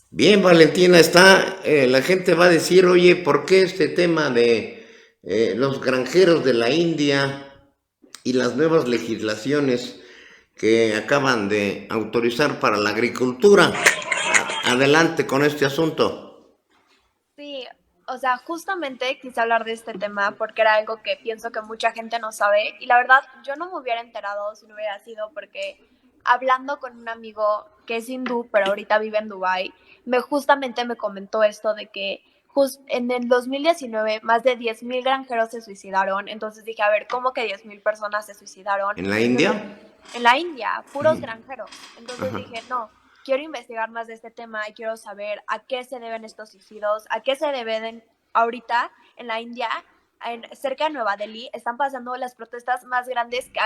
Bien, Valentina, la gente va a decir, oye, ¿por qué este tema de los granjeros de la India y las nuevas legislaciones que acaban de autorizar para la agricultura? Adelante con este asunto. Sí, o sea, justamente quise hablar de este tema porque era algo que pienso que mucha gente no sabe y la verdad yo no me hubiera enterado si no hubiera sido porque hablando con un amigo que es hindú pero ahorita vive en Dubái, justamente me comentó esto de que en el 2019 más de 10,000 granjeros se suicidaron, entonces dije, a ver, ¿cómo que 10,000 personas se suicidaron? ¿En la Entonces, India? en la India, puros granjeros. Entonces dije, no, quiero investigar más de este tema y quiero saber a qué se deben estos suicidios, a qué se deben ahorita en la India, cerca de Nueva Delhi, están pasando las protestas más grandes que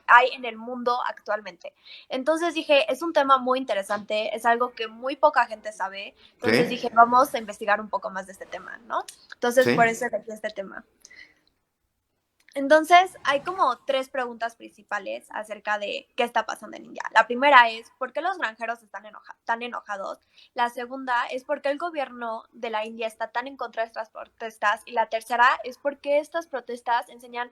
hay en el mundo actualmente. Entonces dije, es un tema muy interesante, es algo que muy poca gente sabe, entonces ¿Sí? dije, vamos a investigar un poco más de este tema, ¿no? Entonces por ¿Sí? eso elegí este tema. Entonces, hay como tres preguntas principales acerca de qué está pasando en India. La primera es, ¿por qué los granjeros están tan enojados? La segunda es, ¿por qué el gobierno de la India está tan en contra de estas protestas? Y la tercera es, ¿por qué estas protestas enseñan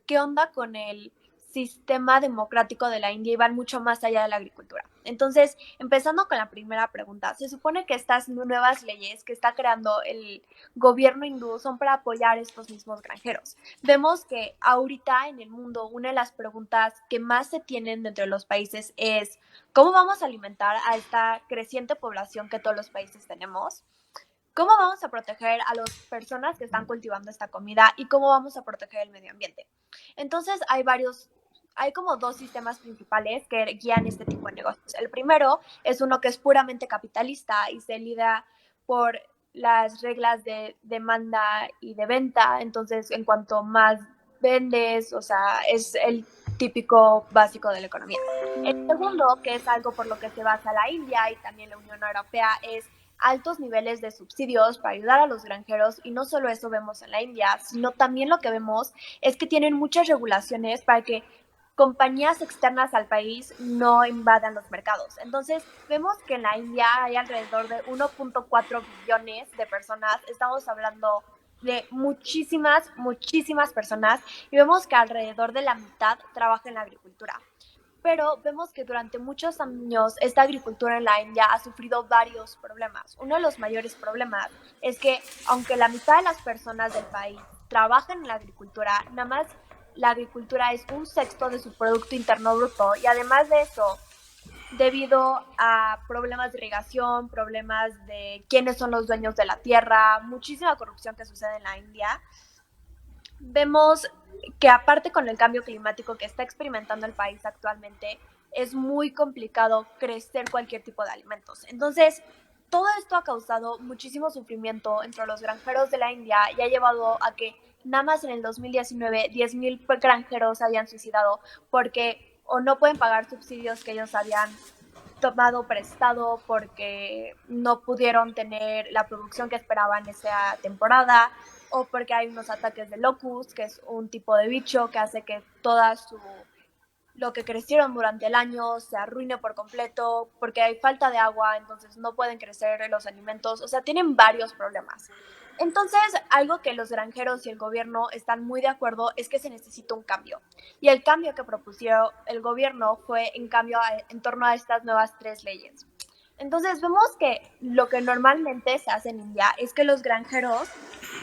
qué onda con el sistema democrático de la India y van mucho más allá de la agricultura? Entonces, empezando con la primera pregunta, se supone que estas nuevas leyes que está creando el gobierno hindú son para apoyar a estos mismos granjeros. Vemos que ahorita en el mundo una de las preguntas que más se tienen dentro de los países es ¿cómo vamos a alimentar a esta creciente población que todos los países tenemos? ¿Cómo vamos a proteger a las personas que están cultivando esta comida y cómo vamos a proteger el medio ambiente? Entonces hay como dos sistemas principales que guían este tipo de negocios. El primero es uno que es puramente capitalista y se lidia por las reglas de demanda y de venta. Entonces, en cuanto más vendes, o sea, es el típico básico de la economía. El segundo, que es algo por lo que se basa la India y también la Unión Europea, es altos niveles de subsidios para ayudar a los granjeros y no solo eso vemos en la India, sino también lo que vemos es que tienen muchas regulaciones para que compañías externas al país no invadan los mercados. Entonces, vemos que en la India hay alrededor de 1.4 billones de personas, estamos hablando de muchísimas, muchísimas personas y vemos que alrededor de la mitad trabaja en la agricultura, pero vemos que durante muchos años esta agricultura en la India ha sufrido varios problemas. Uno de los mayores problemas es que aunque la mitad de las personas del país trabajan en la agricultura, nada más la agricultura es un sexto de su Producto Interno Bruto y además de eso, debido a problemas de irrigación, problemas de quiénes son los dueños de la tierra, muchísima corrupción que sucede en la India, vemos que aparte con el cambio climático que está experimentando el país actualmente, es muy complicado crecer cualquier tipo de alimentos. Entonces, todo esto ha causado muchísimo sufrimiento entre los granjeros de la India y ha llevado a que nada más en el 2019 10,000 granjeros habían suicidado porque o no pueden pagar subsidios que ellos habían tomado prestado porque no pudieron tener la producción que esperaban esa temporada o porque hay unos ataques de locust, que es un tipo de bicho que hace que toda lo que crecieron durante el año se arruine por completo, porque hay falta de agua, entonces no pueden crecer los alimentos, o sea, tienen varios problemas. Entonces, algo que los granjeros y el gobierno están muy de acuerdo es que se necesita un cambio. Y el cambio que propusieron el gobierno fue en torno a estas nuevas tres leyes. Entonces, vemos que lo que normalmente se hace en India es que los granjeros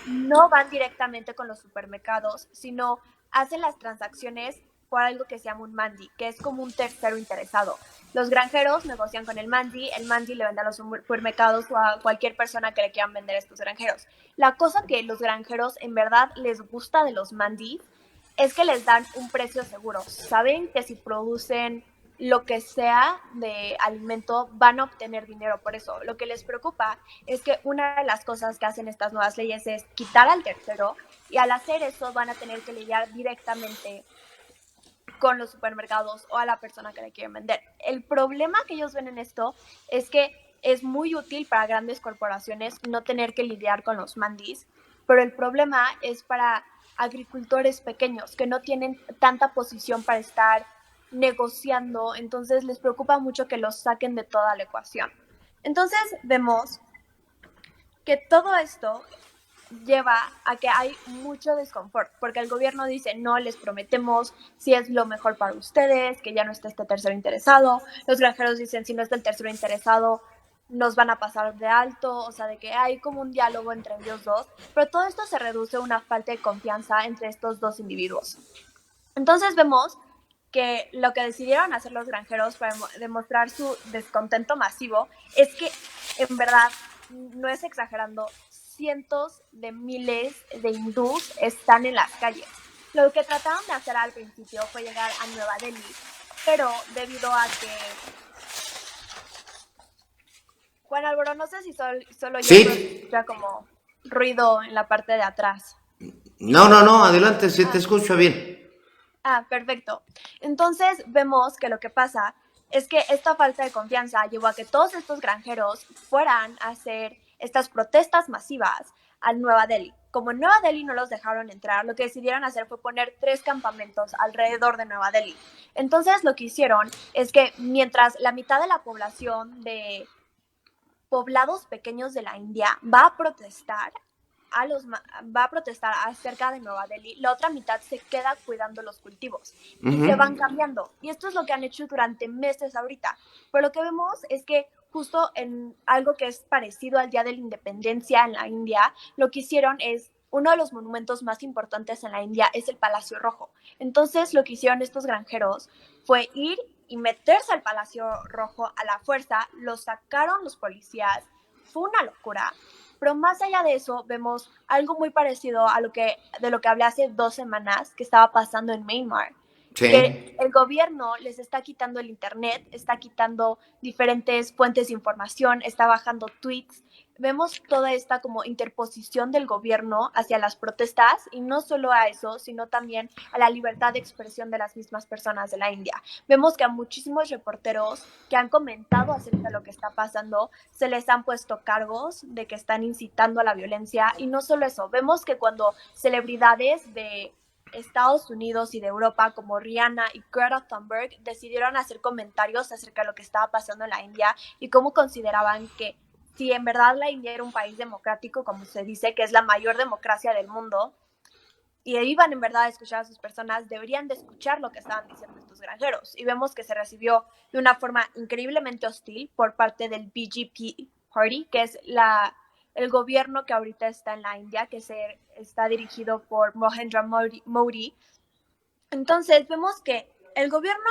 no van directamente con los supermercados, sino hacen las transacciones por algo que se llama un mandi, que es como un tercero interesado. Los granjeros negocian con el mandi le vende a los supermercados o a cualquier persona que le quieran vender a estos granjeros. La cosa que los granjeros en verdad les gusta de los mandis es que les dan un precio seguro. Saben que si producen lo que sea de alimento van a obtener dinero por eso. Lo que les preocupa es que una de las cosas que hacen estas nuevas leyes es quitar al tercero y al hacer eso van a tener que lidiar directamente con los supermercados o a la persona que le quieren vender. El problema que ellos ven en esto es que es muy útil para grandes corporaciones no tener que lidiar con los mandis, pero el problema es para agricultores pequeños que no tienen tanta posición para estar negociando, entonces les preocupa mucho que los saquen de toda la ecuación. Entonces vemos que todo esto lleva a que hay mucho desconfort, porque el gobierno dice, no, les prometemos si es lo mejor para ustedes, que ya no está este tercero interesado. Los granjeros dicen, si no está el tercero interesado, nos van a pasar de alto, o sea, de que hay como un diálogo entre ellos dos, pero todo esto se reduce a una falta de confianza entre estos dos individuos. Entonces vemos que lo que decidieron hacer los granjeros para demostrar su descontento masivo es que, en verdad, no es exagerando, cientos de miles de hindús están en las calles. Lo que trataron de hacer al principio fue llegar a Nueva Delhi, pero debido a que... Juan Álvaro, no sé si solo yo Sí, escucha como ruido en la parte de atrás. no, adelante, si te escucho bien. Ah, perfecto. Entonces vemos que lo que pasa es que esta falta de confianza llevó a que todos estos granjeros fueran a hacer estas protestas masivas a Nueva Delhi. Como en Nueva Delhi no los dejaron entrar, lo que decidieron hacer fue poner 3 campamentos alrededor de Nueva Delhi. Entonces lo que hicieron es que mientras la mitad de la población de poblados pequeños de la India va a protestar, va a protestar acerca de Nueva Delhi, la otra mitad se queda cuidando los cultivos y se van cambiando. Y esto es lo que han hecho durante meses ahorita. Pero lo que vemos es que justo en algo que es parecido al Día de la Independencia en la India, lo que hicieron es uno de los monumentos más importantes en la India es el Palacio Rojo. Entonces lo que hicieron estos granjeros fue ir y meterse al Palacio Rojo a la fuerza, lo sacaron los policías, fue una locura. Pero más allá de eso, vemos algo muy parecido a de lo que hablé hace 2 semanas que estaba pasando en Myanmar, que Sí. el gobierno les está quitando el internet, está quitando diferentes fuentes de información, está bajando tweets. Vemos toda esta como interposición del gobierno hacia las protestas y no solo a eso, sino también a la libertad de expresión de las mismas personas de la India. Vemos que a muchísimos reporteros que han comentado acerca de lo que está pasando se les han puesto cargos de que están incitando a la violencia y no solo eso, vemos que cuando celebridades de Estados Unidos y de Europa como Rihanna y Greta Thunberg decidieron hacer comentarios acerca de lo que estaba pasando en la India y cómo consideraban que si en verdad la India era un país democrático, como se dice, que es la mayor democracia del mundo, y iban en verdad a escuchar a sus personas, deberían de escuchar lo que estaban diciendo estos granjeros. Y vemos que se recibió de una forma increíblemente hostil por parte del BJP Party, que es el gobierno que ahorita está en la India, que está dirigido por Narendra Modi. Entonces vemos que el gobierno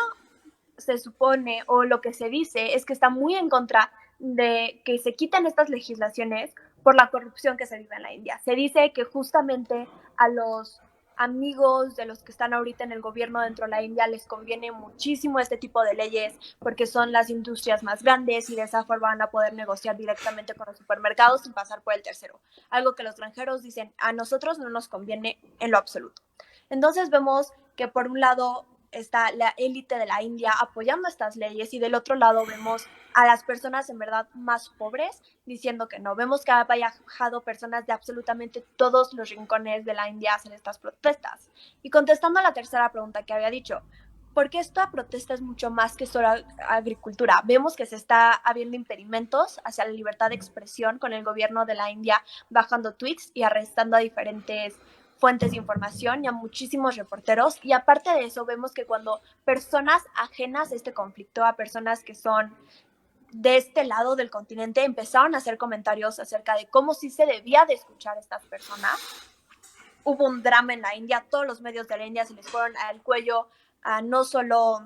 se supone, o lo que se dice, es que está muy en contra de que se quiten estas legislaciones por la corrupción que se vive en la India. Se dice que justamente a los amigos de los que están ahorita en el gobierno dentro de la India les conviene muchísimo este tipo de leyes porque son las industrias más grandes y de esa forma van a poder negociar directamente con los supermercados sin pasar por el tercero. Algo que los granjeros dicen, a nosotros no nos conviene en lo absoluto. Entonces vemos que por un lado está la élite de la India apoyando estas leyes y del otro lado vemos a las personas en verdad más pobres diciendo que no. Vemos que ha viajado personas de absolutamente todos los rincones de la India a hacer estas protestas. Y contestando a la tercera pregunta que había dicho, porque esta protesta es mucho más que solo agricultura. Vemos que se está habiendo impedimentos hacia la libertad de expresión con el gobierno de la India bajando tweets y arrestando a diferentes fuentes de información y a muchísimos reporteros. Y aparte de eso, vemos que cuando personas ajenas a este conflicto, a personas que son de este lado del continente, empezaron a hacer comentarios acerca de cómo sí se debía de escuchar a estas personas, hubo un drama en la India, todos los medios de la India se les fueron al cuello, a no solo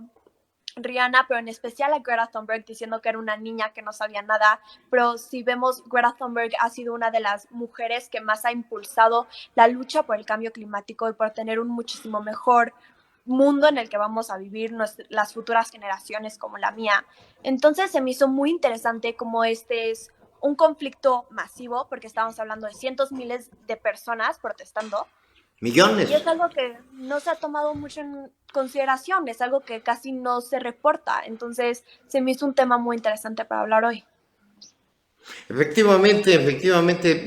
Rihanna, pero en especial a Greta Thunberg diciendo que era una niña que no sabía nada, pero si vemos, Greta Thunberg ha sido una de las mujeres que más ha impulsado la lucha por el cambio climático y por tener un muchísimo mejor mundo en el que vamos a vivir las futuras generaciones como la mía. Entonces se me hizo muy interesante cómo este es un conflicto masivo, porque estamos hablando de cientos miles de personas protestando, Millones. y es algo que no se ha tomado mucho en consideración, es algo que casi no se reporta. Entonces, se me hizo un tema muy interesante para hablar hoy. Efectivamente,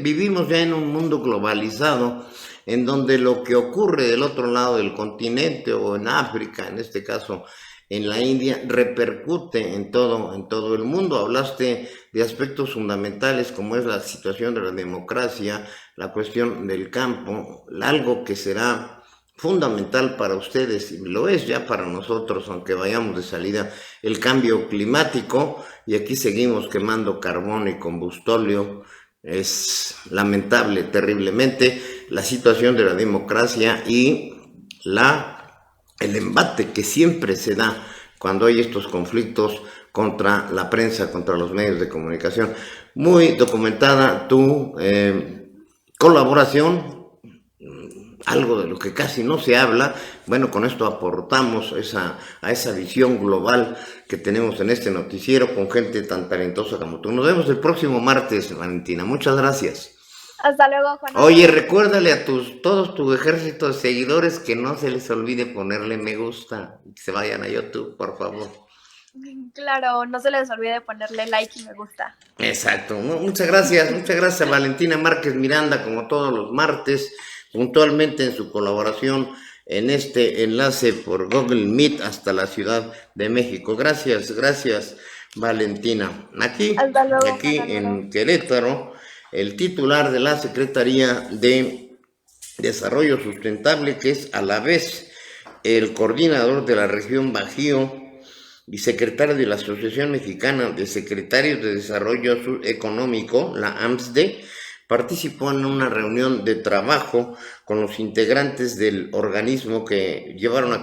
vivimos ya en un mundo globalizado en donde lo que ocurre del otro lado del continente o en África, en este caso, en la India repercute en todo el mundo. Hablaste de aspectos fundamentales como es la situación de la democracia, la cuestión del campo, algo que será fundamental para ustedes, y lo es ya para nosotros, aunque vayamos de salida, el cambio climático, y aquí seguimos quemando carbón y combustóleo. Es lamentable, terriblemente, la situación de la democracia y el embate que siempre se da cuando hay estos conflictos contra la prensa, contra los medios de comunicación. Muy documentada tu colaboración, algo de lo que casi no se habla. Bueno, con esto aportamos a esa visión global que tenemos en este noticiero con gente tan talentosa como tú. Nos vemos el próximo martes, Valentina. Muchas gracias. Hasta luego, Juan. Oye, recuérdale a todos tu ejército de seguidores que no se les olvide ponerle me gusta y que se vayan a YouTube, por favor. Claro, no se les olvide ponerle like y me gusta. Exacto. Muchas gracias Valentina Márquez Miranda, como todos los martes, puntualmente en su colaboración en este enlace por Google Meet hasta la Ciudad de México. Gracias, Valentina. Aquí en Querétaro, el titular de la Secretaría de Desarrollo Sustentable, que es a la vez el coordinador de la región Bajío y secretario de la Asociación Mexicana de Secretarios de Desarrollo Económico, la AMSDE, participó en una reunión de trabajo con los integrantes del organismo que llevaron a